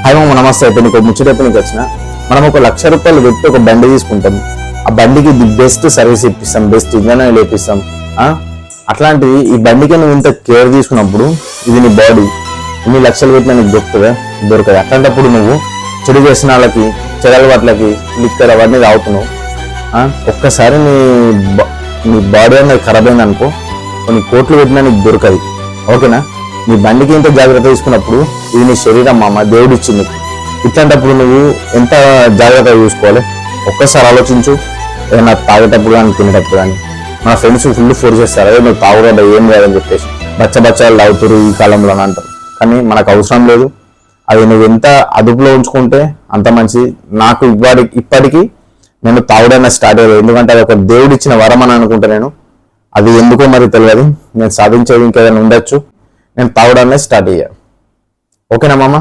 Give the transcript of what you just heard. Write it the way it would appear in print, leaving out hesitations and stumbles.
Hi మామ, నమస్తే. అయితే నీకు ముచ్చట నీకు వచ్చిన మనం ఒక ₹1,00,000 పెట్టి ఒక బండి తీసుకుంటాం. ఆ బండికి ది బెస్ట్ సర్వీస్ ఇప్పిస్తాం, బెస్ట్ ఇంజన్ ఆయిల్ ఇప్పిస్తాం. అట్లాంటిది ఈ బండికి నువ్వు ఇంత కేర్ తీసుకున్నప్పుడు ఇది నీ బాడీ ఇన్ని లక్షలు పెట్టినా నీకు దొరకదు. అట్లాంటప్పుడు నువ్వు చెడు వ్యసనాలకి, చెడు అలవాట్లకి, లిక్కర్ అవన్నీ తాగుతున్నావు. ఒక్కసారి నీ బాడీ అనేది ఖరాబ్ అయింది అనుకో, కొన్ని కోట్లు పెట్టినా నీకు దొరకదు. ఓకేనా? నీ బండికి ఇంత జాగ్రత్త తీసుకున్నప్పుడు ఇది నీ శరీరం మామ, దేవుడు ఇచ్చింది. ఇట్లాంటప్పుడు నువ్వు ఎంత జాగ్రత్తగా చూసుకోవాలి ఒక్కసారి ఆలోచించు. ఏదైనా తాగేటప్పుడు కానీ తినేటప్పుడు కానీ మన ఫ్రెండ్స్ ఫుల్ ఫోర్స్ చేస్తారు, అదే నువ్వు తాగుదా ఏం లేదని చెప్పేసి బచ్చాలు తాగుతారు ఈ కాలంలో అని అంటారు. కానీ మనకు అవసరం లేదు. అది నువ్వు ఎంత అదుపులో ఉంచుకుంటే అంత మంచి. నాకు ఇప్పటికీ నేను తాగడానికి స్టార్ట్ అయ్యాను, ఎందుకంటే అది ఒక దేవుడు ఇచ్చిన వరం అని అనుకుంటా. నేను అది ఎందుకో మరి తెలియదు, నేను సాధించేది ఇంకేదైనా ఉండొచ్చు. నేను తాగడాన్ని స్టార్ట్ అయ్యా. ఓకేనా మామ?